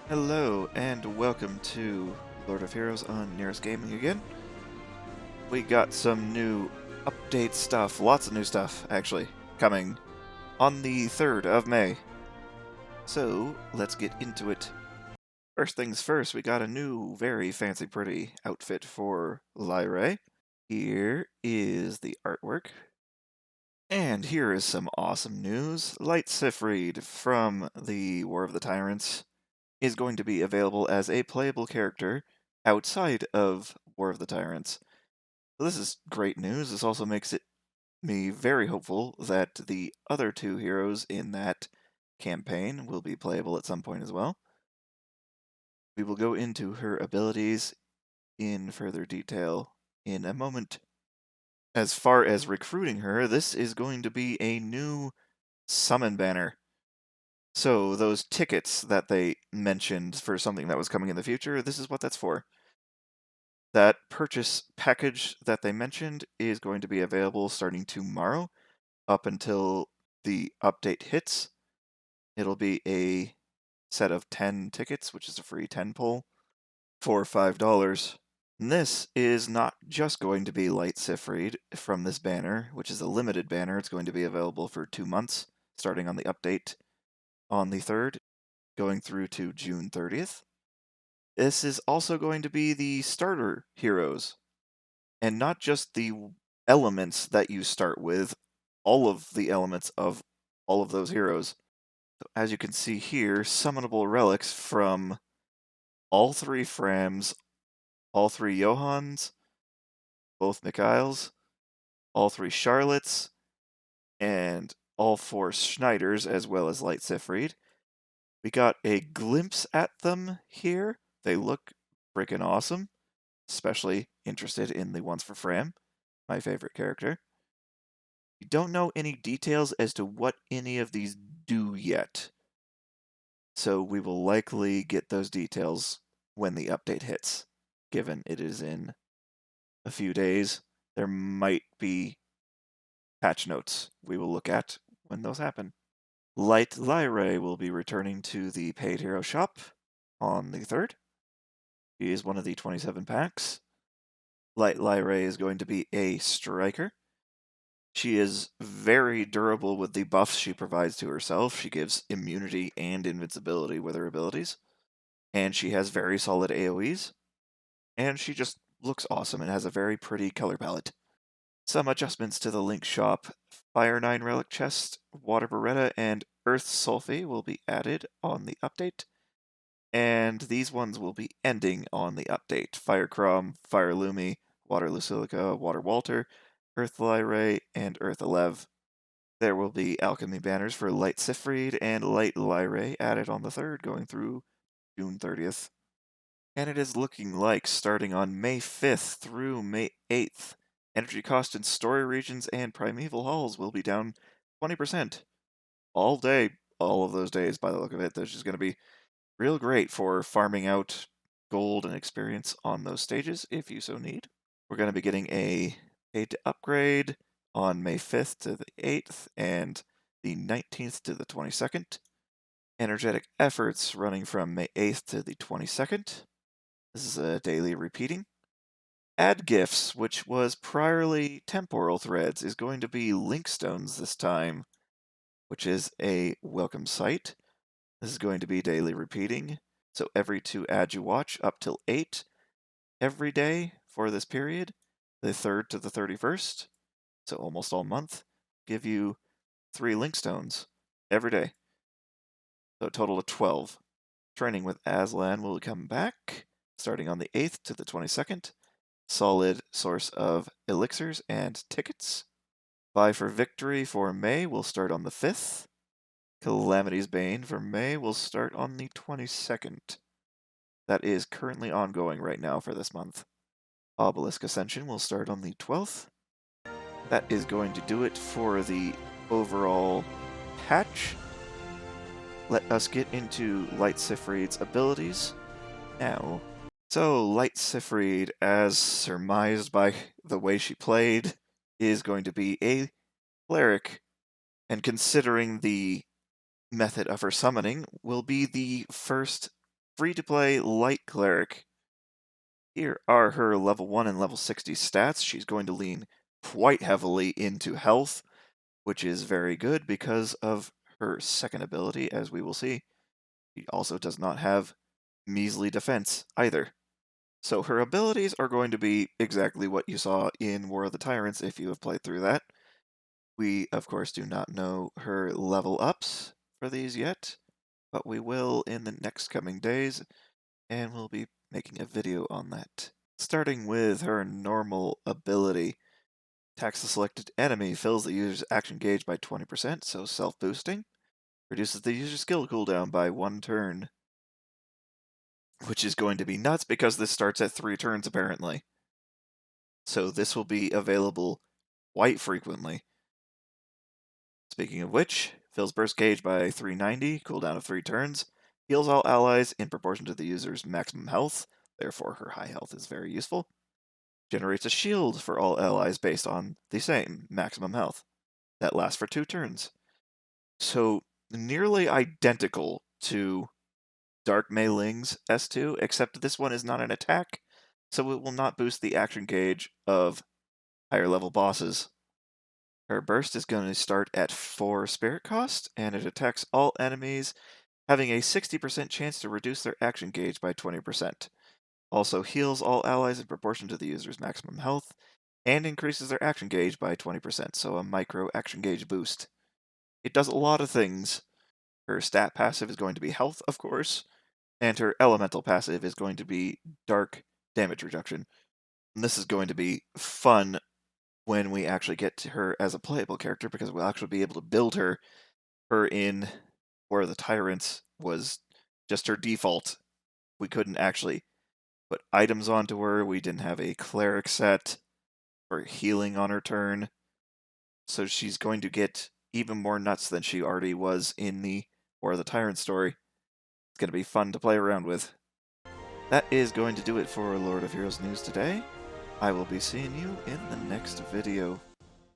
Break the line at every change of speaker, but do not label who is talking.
Hello and welcome to Lord of Heroes on Nyris Gaming again. We got some new update stuff, lots of new stuff actually, coming on the 3rd of May. So let's get into it. First things first, we got a new, very fancy pretty outfit for Lyrae. Here is the artwork. And here is some awesome news. Syphfride from the War of the Tyrants is going to be available as a playable character outside of War of the Tyrants. So this is great news. This also makes me very hopeful that the other two heroes in that campaign will be playable at some point as well. We will go into her abilities in further detail in a moment. As far as recruiting her, this is going to be a new summon banner. So those tickets that they mentioned for something that was coming in the future, this is what that's for. That purchase package that they mentioned is going to be available starting tomorrow up until the update hits. It'll be a set of 10 tickets, which is a free 10 pull, for $5. And this is not just going to be Syphfride from this banner, which is a limited banner. It's going to be available for 2 months, starting on the update on the 3rd, going through to June 30th. This is also going to be the starter heroes, and not just the elements that you start with, all of the elements of all of those heroes. So as you can see here, summonable relics from all 3 Frams, all 3 Johans, both Mikhails, all 3 Charlottes, and all 4 Schneiders, as well as Syphfride. We got a glimpse at them here. They look freaking awesome. Especially interested in the ones for Fram, my favorite character. We don't know any details as to what any of these do yet, so we will likely get those details when the update hits. Given it is in a few days, there might be patch notes we will look at when those happen. Lyrae will be returning to the paid hero shop on the 3rd. He is one of the 27 packs. Lyrae is going to be a striker. She is very durable with the buffs she provides to herself. She gives immunity and invincibility with her abilities. And she has very solid AoEs. And she just looks awesome and has a very pretty color palette. Some adjustments to the Link shop. Fire 9 Relic Chest, Water Beretta, and Earth Sulphate will be added on the update. And these ones will be ending on the update. Fire Crom, Fire Lumi, Water Lucilica, Water Walter, Earth Lyrae, and Earth Alev. There will be alchemy banners for Syphfride and Lyrae added on the 3rd, going through June 30th. And it is looking like starting on May 5th through May 8th, energy cost in story regions and primeval halls will be down 20%. All day, all of those days by the look of it. That's just going to be real great for farming out gold and experience on those stages if you so need. We're going to be getting a paid to upgrade on May 5th to the 8th and the 19th to the 22nd. Energetic efforts running from May 8th to the 22nd. This is a daily repeating. Add gifts, which was priorly temporal threads, is going to be linkstones this time, which is a welcome sight. This is going to be daily repeating. So every 2 ads you watch up till 8 every day for this period, the 3rd to the 31st, so almost all month, give you 3 linkstones every day. So a total of 12. Training with Aslan will come back, starting on the 8th to the 22nd. Solid source of elixirs and tickets. Vie for Victory for May will start on the 5th. Calamity's Bane for May will start on the 22nd. That is currently ongoing right now for this month. Obelisk Ascension will start on the 12th. That is going to do it for the overall patch. Let us get into Syphfride's abilities now. So, Syphfride, as surmised by the way she played, is going to be a cleric, and considering the method of her summoning, will be the first free-to-play light cleric. Here are her level 1 and level 60 stats. She's going to lean quite heavily into health, which is very good because of her second ability, as we will see. She also does not have measly defense either. So her abilities are going to be exactly what you saw in War of the Tyrants if you have played through that. We, of course, do not know her level ups for these yet, but we will in the next coming days, and we'll be making a video on that. Starting with her normal ability, attacks the selected enemy, fills the user's action gauge by 20%, so self-boosting, reduces the user's skill cooldown by 1 turn, which is going to be nuts because this starts at 3 turns apparently. So this will be available quite frequently. Speaking of which, fills burst gauge by 390, cooldown of 3 turns, heals all allies in proportion to the user's maximum health, therefore her high health is very useful. Generates a shield for all allies based on the same maximum health. That lasts for 2 turns. So nearly identical to Dark Mei Ling's S2, except this one is not an attack, so it will not boost the action gauge of higher level bosses. Her burst is going to start at 4 spirit cost, and it attacks all enemies, having a 60% chance to reduce their action gauge by 20%. Also heals all allies in proportion to the user's maximum health, and increases their action gauge by 20%, so a micro action gauge boost. It does a lot of things. Her stat passive is going to be health, of course, and her elemental passive is going to be dark damage reduction. And this is going to be fun when we actually get to her as a playable character, because we'll actually be able to build her. Her in War of the Tyrants was just her default. We couldn't actually put items onto her. We didn't have a cleric set for healing on her turn. So she's going to get even more nuts than she already was in the War of the Tyrant story. It's going to be fun to play around with. That is going to do it for Lord of Heroes news today. I will be seeing you in the next video.